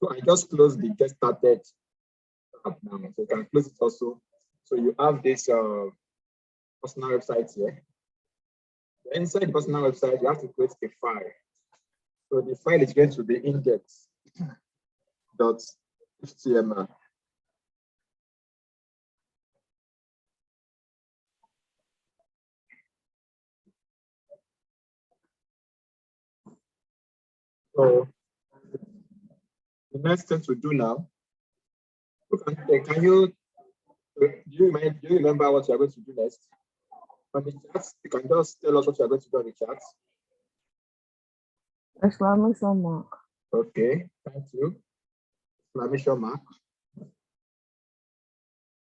So I just close the get started tab now. So you can close it also. So you have this personal website here. Inside the personal website, you have to create a file. So the file is going to be index.html. So the next thing to do now, do you remember what you're going to do next? On the chat, you can just tell us what you're going to do on the chat. Exclamation mark. Okay, thank you. Exclamation mark.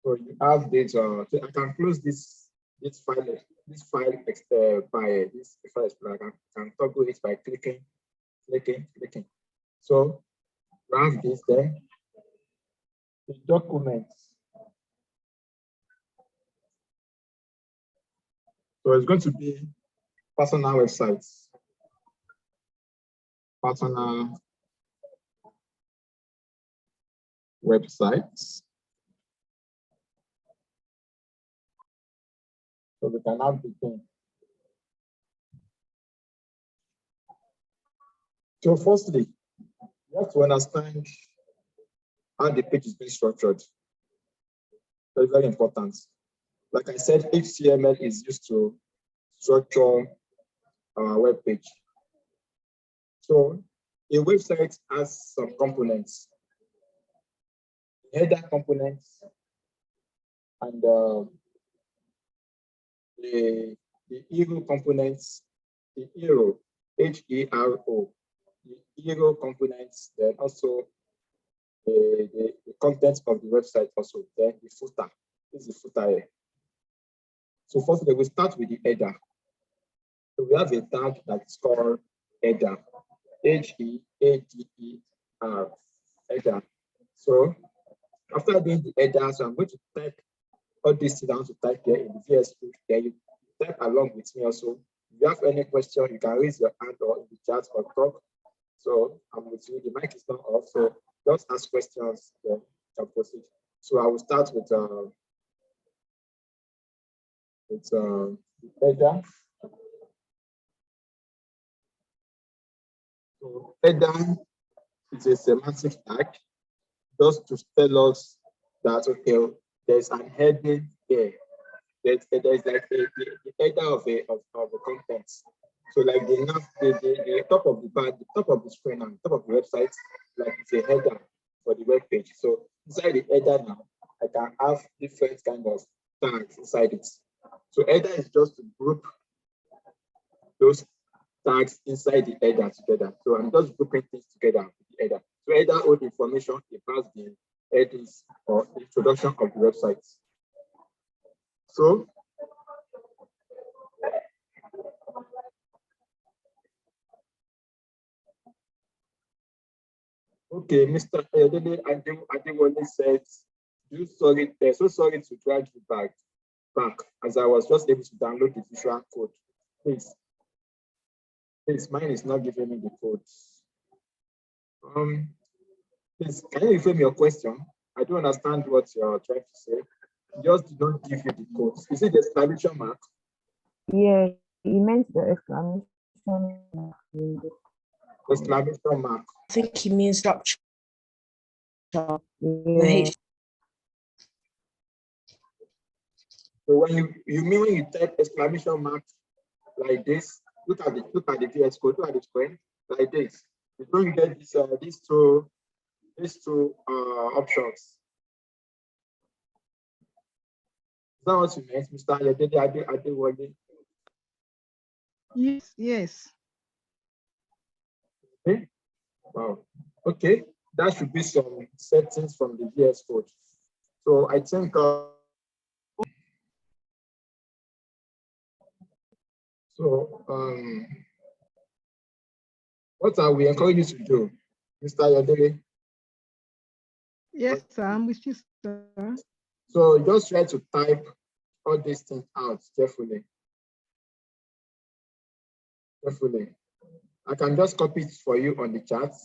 So you have this. So I can close this file. This file by this file explorer. I can toggle it by clicking. So you have this there. The documents. So it's going to be personal websites. Personal websites. So we can now begin. So firstly, you have to understand how the page is being structured. Very, very important. Like I said, HTML is used to structure our web page. So a website has some components, header components, and the hero components, the hero, H-E-R-O, the hero components, then also the contents of the website also, then the footer. This is the footer here. So first, we start with the header. So we have a tag that's called header, H-E-A-D-E-R, header. So after doing the header, so I'm going to type all these down to type here in the VS Code. Then you type along with me also. If you have any question, you can raise your hand or in the chat or talk. So I'm with you. The mic is not off, so just ask questions. Then you can proceed. So I will start with the header. So header is a semantic tag just to tell us that okay, there's an heading here. There's like the header of the contents. So like the top of the bar, the top of the screen and top of the website, like it's a header for the web page. So inside the header now, I can have different kind of tags inside it. So header is just to group those tags inside the header together. So I'm just grouping things together with the header. So header hold information about the headings or introduction of the website. So okay, Mr. Ayodele Adewale said, so sorry to drag you back as I was just able to download the visual code. Please, mine is not giving me the code. Please, can you reframe your question? I don't understand what you're trying to say. Just don't give you the code. Is it the exclamation mark? Yeah, he meant the exclamation mark. Exclamation mark. I think he means structure. Yeah. So when you mean when you type exclamation mark like this, look at the VS Code, look at the screen like this. You don't get this these two options. Is that what you meant, Mr. Adewale? Yes. Okay. Wow. Okay, that should be some settings from the VS Code. So I think what are we encouraging you to do, Mr. Ayodele? Yes, sir, I'm with you, sir. So just try to type all these things out carefully. I can just copy it for you on the chat.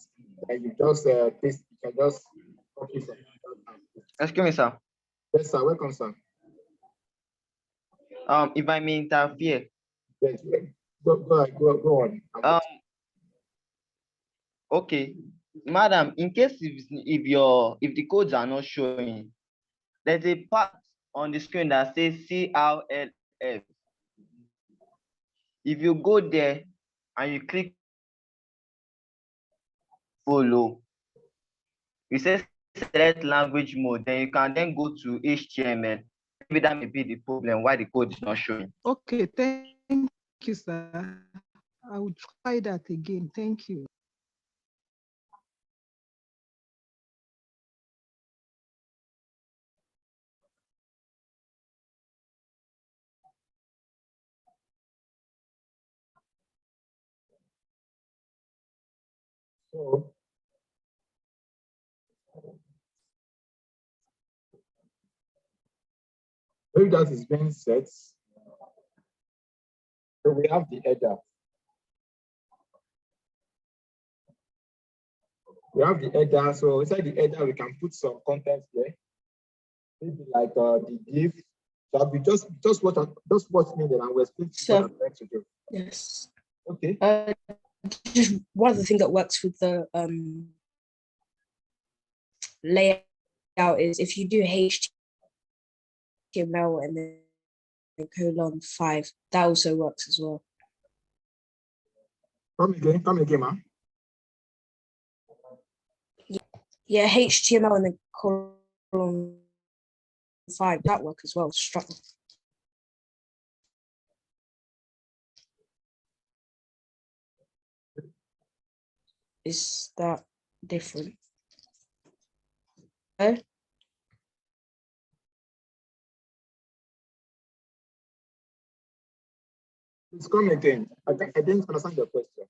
And you just paste, you can just copy from that. Excuse me, sir. Yes, sir. Welcome, sir. If I may interfere, Yes, go on. okay, madam, in case if the codes are not showing, there's a part on the screen that says CRLF. If you go there and you click follow, it says select language mode, then you can then go to HTML. Maybe that may be the problem why the code is not showing. Okay, thank you, sir. I will try that again. Thank you. So, if that is being set, so we have the header. We have the header. So inside the header, we can put some content there. Maybe like the div. So we just watch me then and we'll explain what I'm going to do. Yes. Okay. Just one of the things that works with the layout is if you do HTML and then :5, that also works as well. Come again, man. Yeah, HTML and then :5, that works as well. Is that different? Please come again. I didn't understand your question.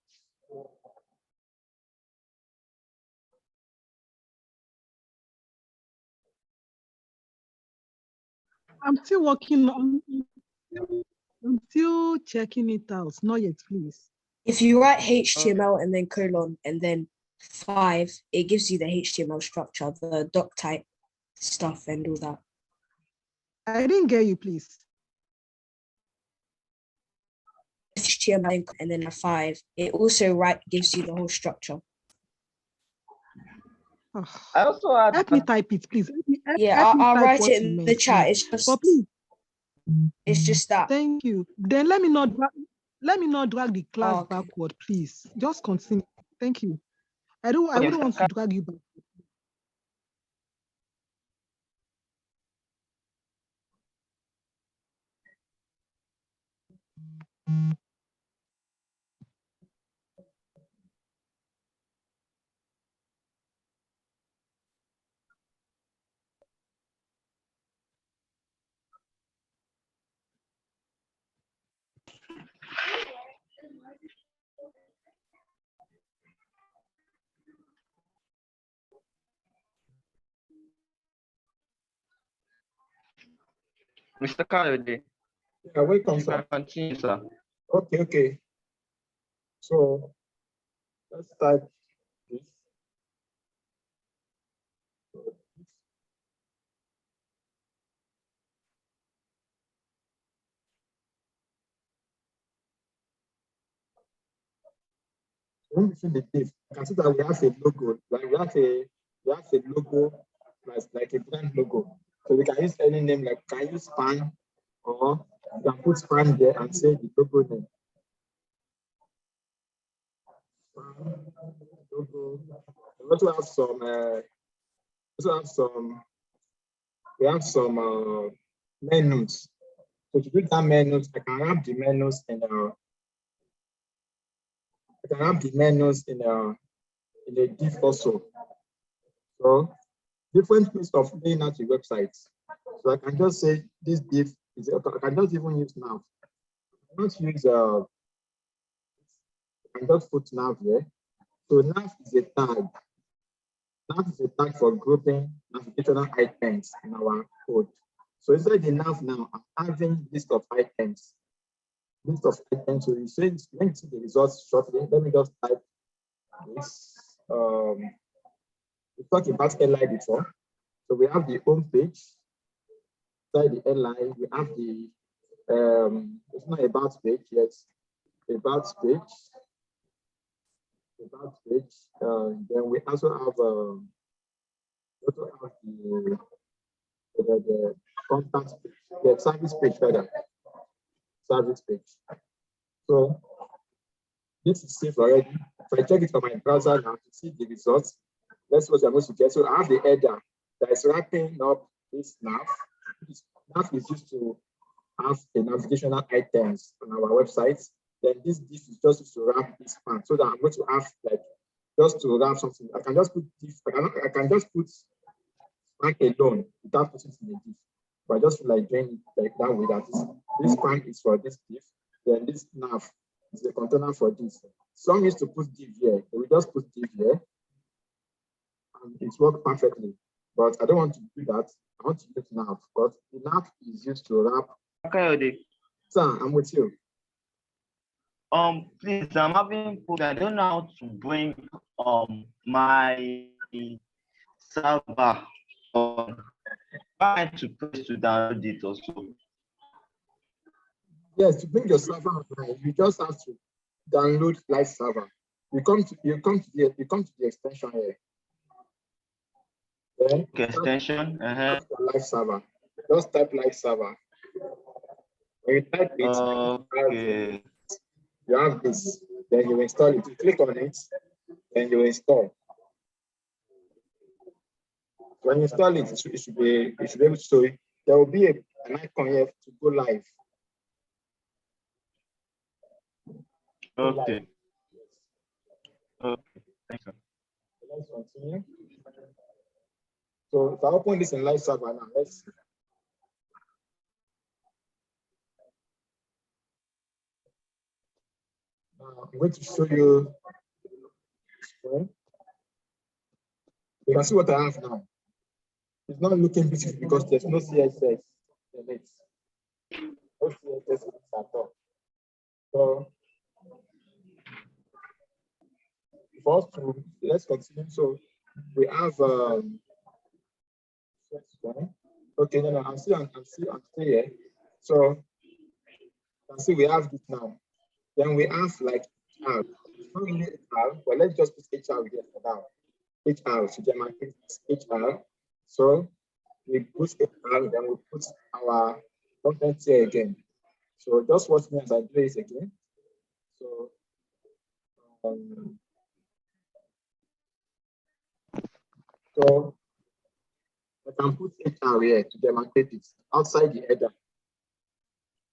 I'm still working on. I'm still checking it out. Not yet, please. If you write HTML and then : and then 5, it gives you the HTML structure, the doc type stuff and all that. I didn't get you, please. HTML and then a 5, it also gives you the whole structure. Oh, I also had help me type it, please. Yeah, I'll write it in the chat. It's just, but please, it's just that. thank you. Then let me not drag the class Oh, okay. backward, please. Just continue. Thank you. I wouldn't want to drag you back. Mr. Kayode. Yeah, welcome, You sir. can continue, sir. Okay. So let's type this. When we see the div, you can see that we have a logo. Like we have a logo like a brand logo. So we can use any name, like can use span, or you can put span there and say the logo name. Logo. We also have some menus. So to do that menus, I can wrap the menus in a div also. So different ways of laying out your websites. So I can just say this div is, I can just even use nav. I can use I can just put nav here. So nav is a tag. Nav is a tag for grouping navigational items in our code. So inside the nav now, I'm having list of items. So you say when you see the results shortly, let me just type this. we talked about airline before. So we have the home page. Inside the airline, we have the it's not about page, yes, about page. About page. Then we also have the contact page, the service page rather. Service page. So this is safe already. If I check it on my browser now to see the results, that's what I'm going to get. So I have the header that is wrapping up this nav. This nav is used to have the navigational items on our website. Then this is just used to wrap this part so that I'm going to have like just to wrap something. I can just put this, I can just put span alone without putting it in a div. But I just feel like doing it like that way that this span is for this div, then this nav is the container for this. Some used to put div here. We just put div here and it worked perfectly. But I don't want to do that. I want to use nav because the nav is used to wrap. Okay, Sir, I'm with you. Please, I'm having problem. I don't know how to bring my server on. Trying to press to download it also. Yes, to bring your server online, you just have to download live server. You come to the extension here. Then Okay, extension. live server. Just type live server. When you type it, Okay. you have this. Then you install it. You click on it, then you install. When you install it, it should be able to show you. There will be an icon here to go live. Okay. Okay. Thank you. Let's continue. So if I open this in live server now, let's see. I'm going to show you screen. You can see what I have now. It's not looking beautiful because there's no CSS in it. No CSS in it at all. So let's continue. So we have okay, no, I'm still here. So you can see we have this now. Then we have like HR. It's not really HR, but let's just put HR here for now. HR, so demarcate HR. So we put HR, then we put our content here again. So just watch me as I do this again. So so I can put HR here to demarcate it outside the header.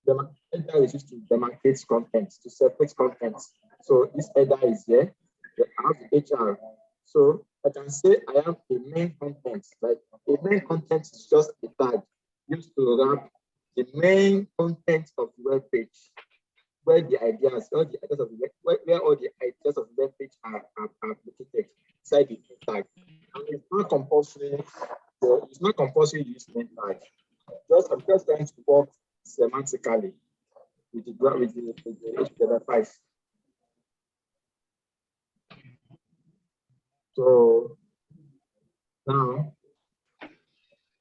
The header is used to demarcate content, to separate content. So this header is here. I have the HR. So I can say I have a main content. Like a main content is just a tag used to wrap the main content of the web page, where the ideas, all the ideas of the web, where all the ideas of the web page are located inside the tag. And it's not compulsory. It's not compulsory to use main tag. I'm just trying to work semantically with the HTML5. So now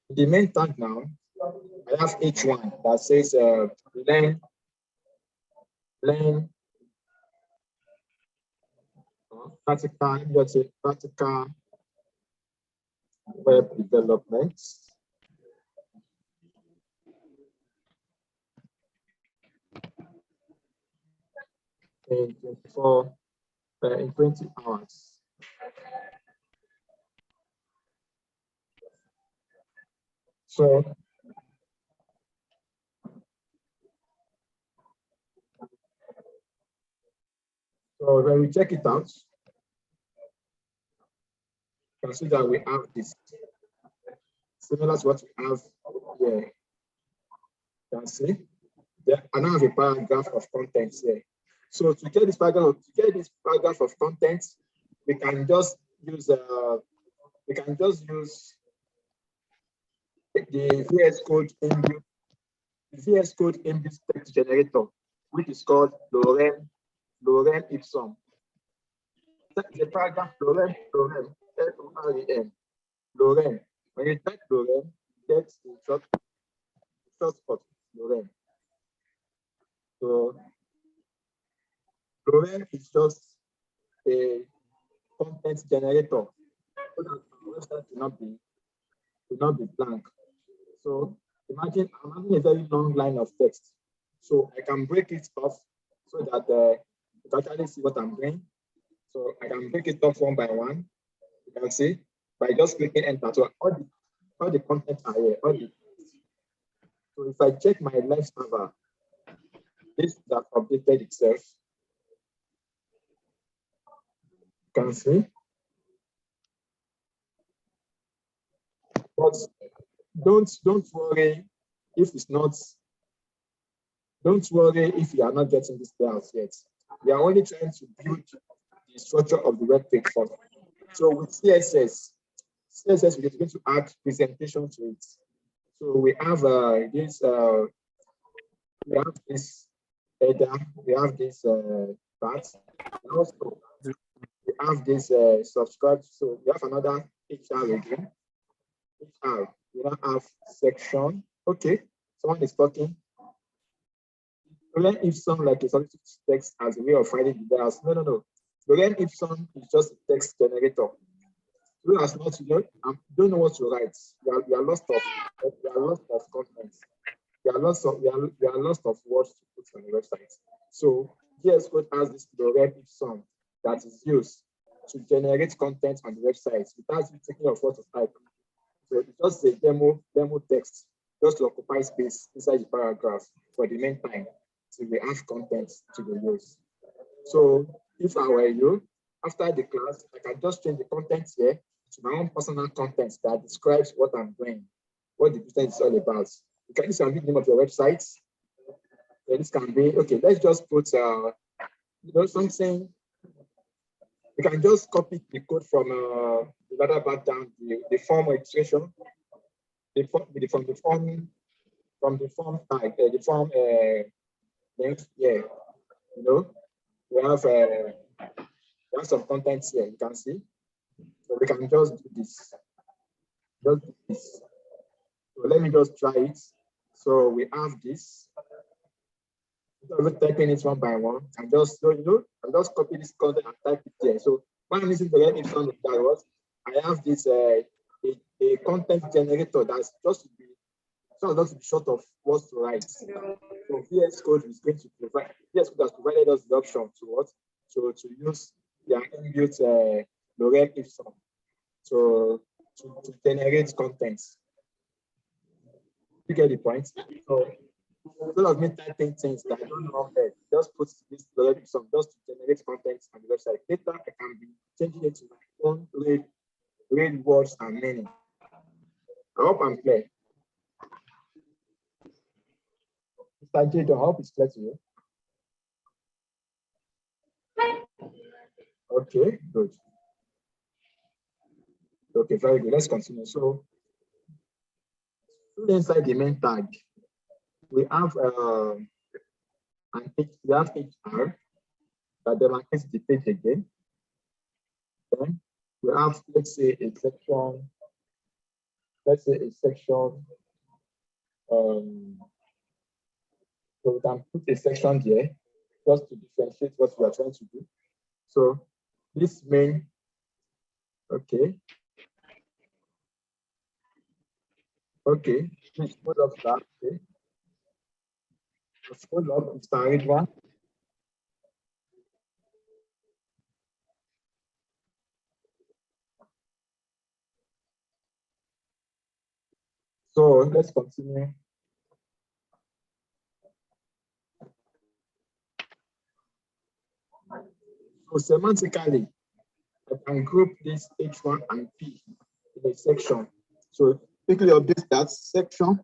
the main tag now, I have H1 that says learn practical web development. In 20 hours. So when we check it out, you can see that we have this similar to what we have here. You can see. I now have a paragraph of content here. So to get this paragraph of content, we can just use the VS Code inbuilt text generator, which is called Lorem Ipsum. the paragraph Lorem, Lorem, Lorem, Lorem. When you type Lorem, you get the shortcut Lorem. So Lorem is just a content generator so that our website will not be blank. So imagine I'm having a very long line of text. So I can break it off so that you can actually see what I'm doing. So I can break it off one by one. You can see by just clicking enter. So all the content are here. So if I check my live server, this has updated itself. You can see. But don't worry if it's not. Don't worry if you are not getting this layout yet. We are only trying to build the structure of the web page first. So with CSS, we're going to add presentation to it. So we have this header, we have this part, and also we have this subscribe. So we have another HR again. HR, we now have section. Okay, someone is talking. Learn if some like a solid text as a way of finding the layers. No. Learn if some is just a text generator. You as not don't know what to write. You are lost of content. You are lost of words to put on the website. So VS Code has this Lorem Ipsum that is used to generate content on the website without you thinking of what to type. So it's just a demo text just to occupy space inside the paragraph for the meantime till we have content to be used. So if I were you, after the class, I can just change the content here to my own personal content that describes what I'm doing, what the business is all about. This can be the name of your website. This can be, okay, let's just put something. You can just copy the code from the ladder back down, the form registration, from the form tag, the form link here. We have some contents here. You can see. So we can just do this. So let me just try it. So we have this. I'm typing it one by one. And just copy this content and type it here. So when I'm using the Red Ipsum that was, I have this a content generator that's just to be short of words to write. So VS Code is going to provide. VS Code has provided us the option to what? So to use their inbuilt Lorem Ipsum to generate content. You get the point? So instead of me typing things that I don't know, just put this Lorem Ipsum just to generate content on the website. Later, I can be changing it to my own real words and meaning. I hope I'm clear. Mr. Jado, I hope it's clear to you. Okay, good. Okay, very good. Let's continue. So, inside the main tag, we have HR that demarcates the page again. Then we have, let's say a section. So we can put a section here just to differentiate what we are trying to do. So this main, okay, please put up that. Okay, let's hold up. Start one. So let's continue. So semantically, I can group this H1 and P in a section. So quickly update that section.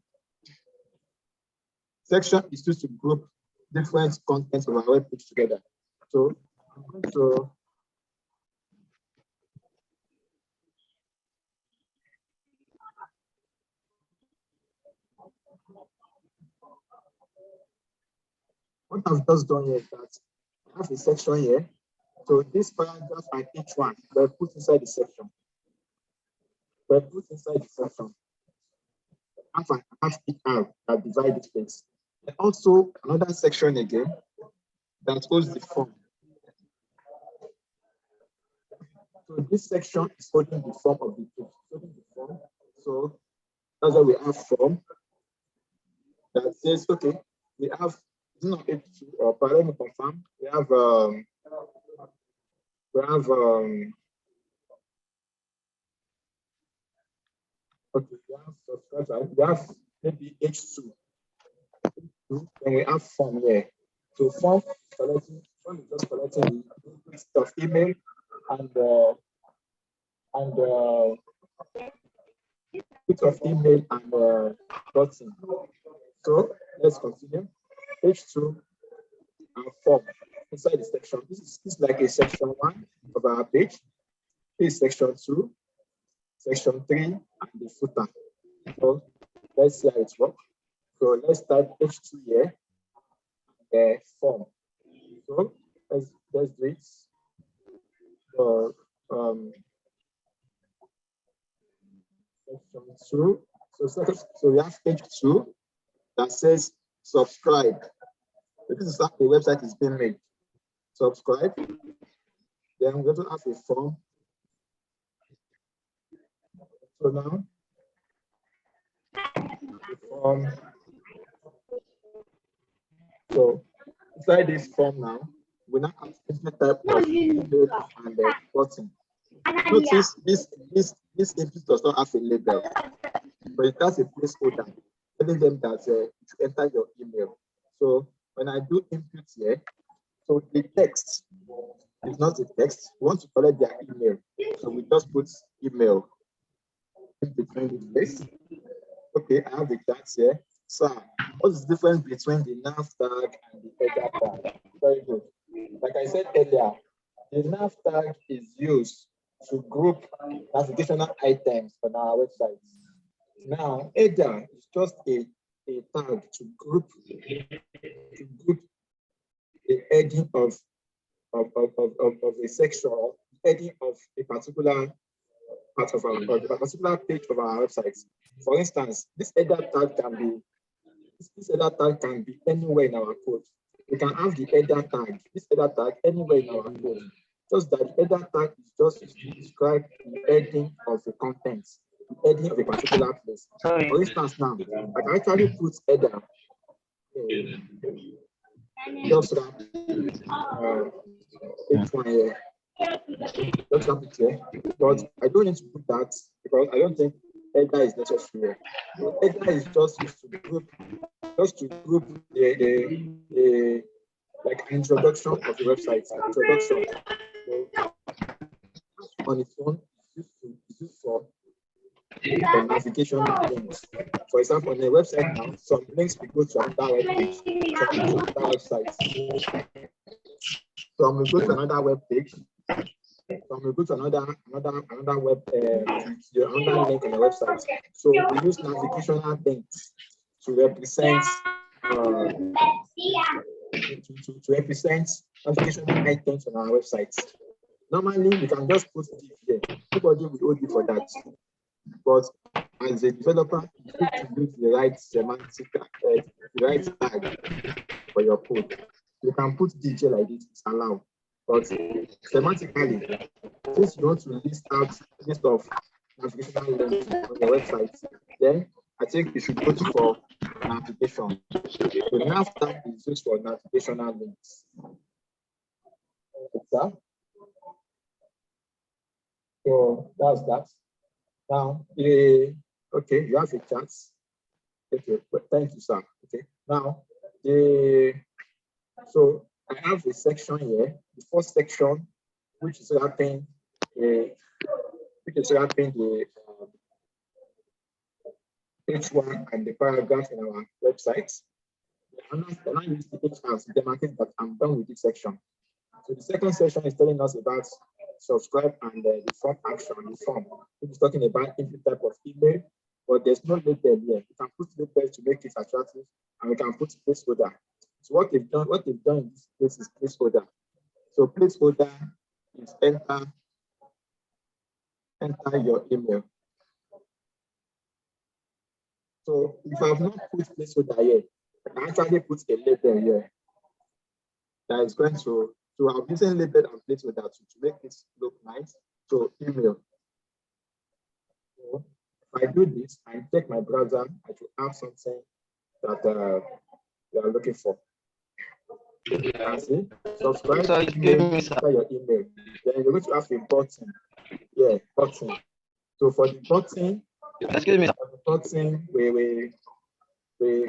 Section is used to group different contents of our web page together. So I'm going to what I've just done here is that I have a section here So this paragraph and each one were put inside the section. Were put inside the section. Have it out that divide the space. And also another section again that holds the form. So this section is holding the form of the page. Holding the form. So that's why we have form that says, okay, we have not but let me confirm. We have okay, we have subscribers, we have maybe H2. Then we have form here. So form is just collecting the list of email and bit of email and button. So let's continue. H2 and form inside the section. This is like a section 1 of our page. This is section 2, section 3, and the footer. So let's see how it works. So let's type H2 here. Form. So let's do it. So section 2. So we have page 2 that says subscribe. So this is how the website is being made. Subscribe. Then we're going to have a form. So now the form. So inside this form now, we now have different type of email and button. Notice this input does not have a label, but it has a placeholder telling them that you should enter your email. So when I do input here, so the text is not a text. We want to collect their email, so we just put email in between the place. Okay, I have the tags here. So what is the difference between the nav tag and the header tag? Very good. Like I said earlier, the nav tag is used to group navigational items on our website. Now, header is just a tag to group the heading of a section, or heading of a particular part of a particular page of our website. For instance, this header tag can be anywhere in our code. We can have the header tag, this header tag anywhere in our code. Just that the header tag is just to describe the heading of the contents, the heading of a particular place. For instance, now I can actually put header just H1 here. Just have it here. But I don't need to put that because I don't think header is necessary. Header is just used to group the like introduction of the website. Introduction. So, on its own, it's used for navigation links. For example, on a website now, some links will go to another web page, some will go to another website. Some will go to another web page. Some will go to another web another link on the website. So we use navigational links to represent to represent navigational items on our websites. Normally, we can just put it here. Nobody will hold you for that. But as a developer, you need to use the right semantic, the right tag for your code. You can put DJ like this, it's allowed. But semantically, since you want to list out a list of navigational links on your website, then I think you should go for navigation. The nav tag is used for navigational links. So that's that. Now, okay, you have a chance. Okay, but thank you, sir. Okay, now so I have a section here. The first section, which is wrapping the H1 and the paragraph in our website. And I use the H as to demarcate that I'm done with this section. So the second section is telling us about subscribe and the form action, the form. It is talking about input type of email, but there's no label here. You can put labels to make it attractive, and we can put placeholder. So what they've done in this place is placeholder. So placeholder is enter your email. So if I have not put placeholder here, I can actually put a label here that is going to, so I'm using label and placeholder to make it look nice. So email. So if I do this and check my browser, I should have something that you are looking for. And see, subscribe So to your email. Then you're going to have a button. Yeah, button. So for the button, we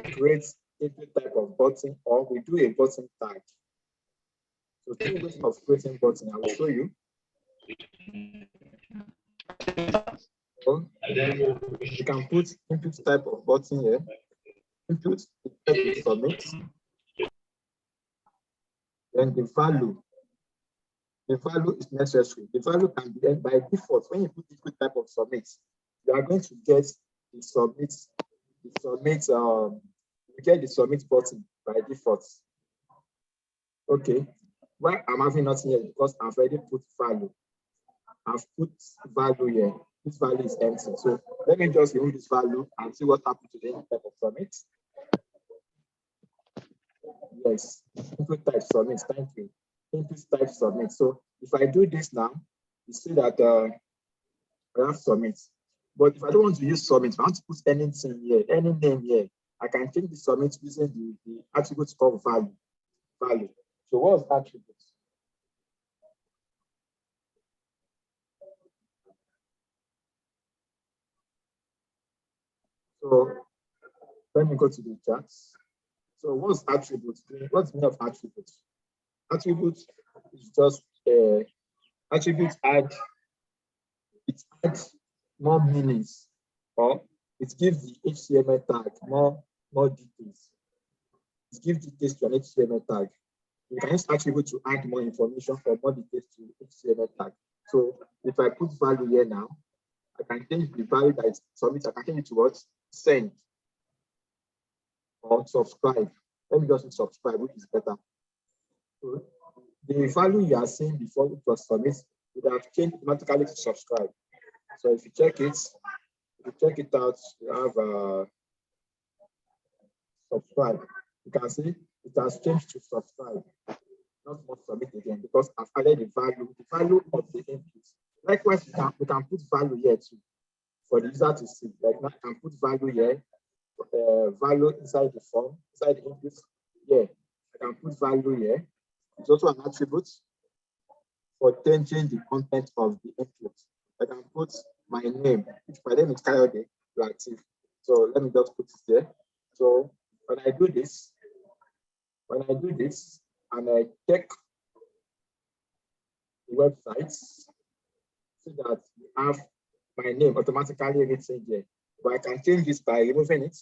create a type of button, or we do a button tag. So two ways of creating button, I will show you. So you can put input type of button here. Input, submit. Then the value is necessary. The value can be by default. When you put input type of submit, you are going to get the submit, you get the submit button by default. Okay. Why I'm having nothing here? Because I've already put value. I've put value here. This value is empty. So let me just remove this value and see what happens to the input type of submit. Yes, input type submit. Thank you. Input type submit. So if I do this now, you see that I have submit. But if I don't want to use submit, if I want to put anything here, any name here, I can change the submit using the attribute called value. So what's attributes? So let me go to the charts. So what's attributes? What's the meaning of attributes? Attributes is just attributes adds more meanings, or it gives the HTML tag more details. It gives details to an HTML tag. You can use attribute to add more information or more details to HTML tag. So if I put value here now, I can change the value that is submit. I can change it to what? Send or subscribe. Let me just subscribe, which is better. So the value you are seeing before it was submit would have changed automatically to subscribe. So if you check it out, you have subscribe. You can see it has changed to subscribe, not more submit again, because I've added the value of the input. Likewise, we can put value here too for the user to see. Like now, I can put value here, value inside the form, inside the input. Yeah, I can put value here. It's also an attribute for changing the content of the input. I can put my name, which my name is Kayode Latif. So let me just put it there. So when I do this, and I check the websites, so that you have my name automatically written there. But I can change this by removing it.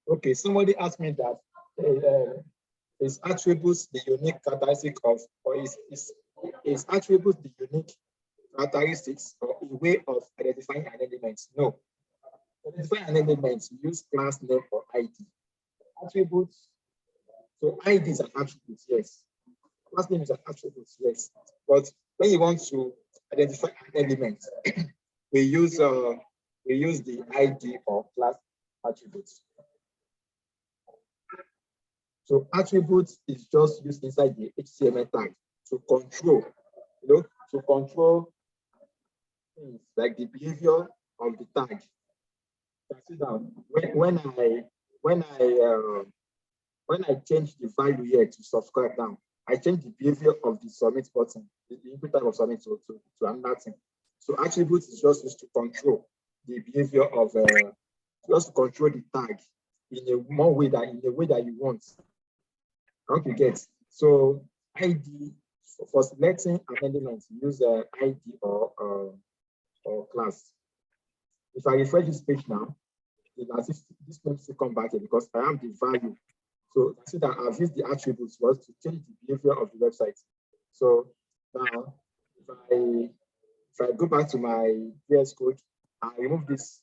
Okay, somebody asked me that is attributes the unique characteristic of, or is attributes the unique characteristics or a way of identifying an element? No. To identify an element, use class name or ID. Attributes, so ID is an attribute, yes. Class name is an attribute, yes. But when you want to identify an element, we use the ID or class attributes. So attributes is just used inside the HTML tag to control, to control things like the behavior of the tag. Consider when I change the value here to subscribe now, I change the behavior of the submit button, the input type of submit to another thing. So attributes is just used to control the behavior of just to control the tag in a way that you want. I hope you get. So ID for selecting an element, use ID or class. If I refresh this page now, this needs to come back here because I have the value. So I see that I've used the attributes was to change the behavior of the website. So now, if I go back to my VS Code, I remove this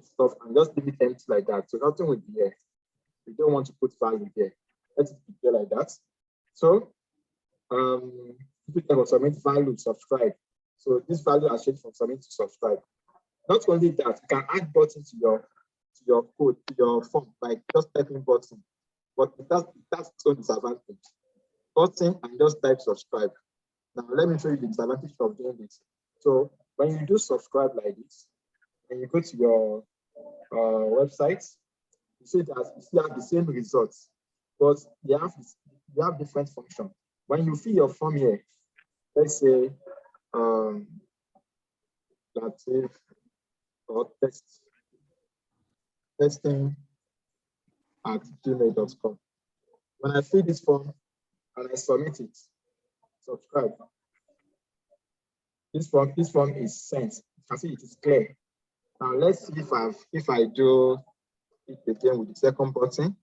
stuff and just leave it empty like that. So nothing will be here. We don't want to put value there. Let it be there like that. So if you type of submit value subscribe. So this value has changed from submit to subscribe. Not only that, you can add button to your code, to your form, like just typing button. But that's its own disadvantage. Button and just type subscribe. Now let me show you the disadvantage of doing this. So when you do subscribe like this, and you go to your website, you see that you still have the same results, but you have different function. When you fill your form here, let's say Latif or testing at gmail.com. When I fill this form and I submit it, subscribe. This form is sent. You can see it is clear. Now let's see if I do it again with the second button.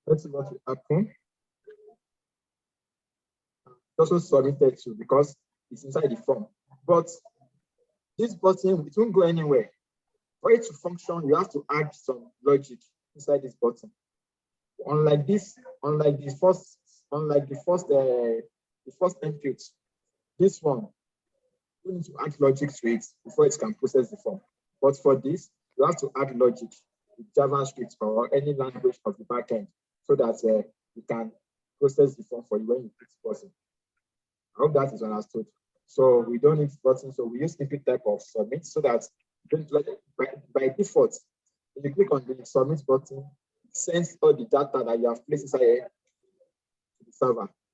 Let's see what will happen. It's also submitted to because it's inside the form. But this button, it won't go anywhere. For it to function, you have to add some logic inside this button. Unlike the first input, this one, you need to add logic to it before it can process the form. But for this, you have to add logic with JavaScript or any language of the backend so that you can process the form for you when you click the button. I hope that is understood. So we don't need button, so we use input type of submit so that by default, if you click on the submit button, it sends all the data that you have placed inside the server.